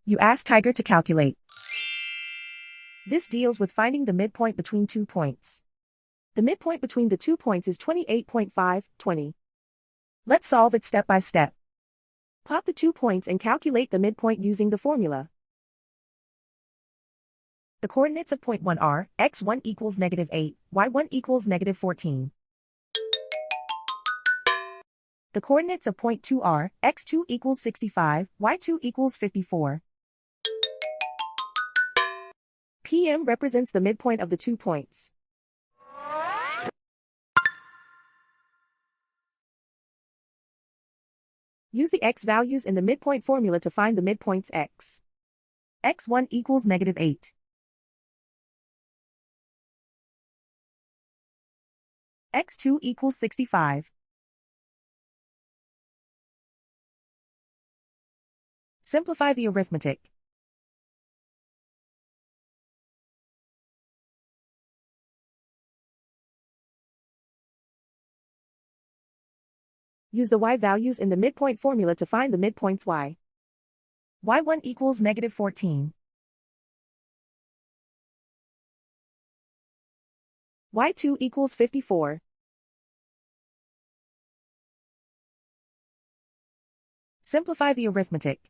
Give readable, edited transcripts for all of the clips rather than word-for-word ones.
You ask Tiger to calculate. This deals with finding the midpoint between 2 points. The midpoint between the 2 points is 28.5, 20. Let's solve it step by step. Plot the 2 points and calculate the midpoint using the formula. The coordinates of point 1 are, x1 equals -8, y1 equals -14. The coordinates of point 2 are, x2 equals 65, y2 equals 54. PM represents the midpoint of the 2 points. Use the x values in the midpoint formula to find the midpoints x. x1 equals -8. x2 equals 65. Simplify the arithmetic. Use the y values in the midpoint formula to find the midpoints y. y1 equals -14. y2 equals 54. Simplify the arithmetic.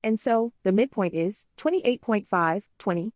And so, the midpoint is 28.5, 20.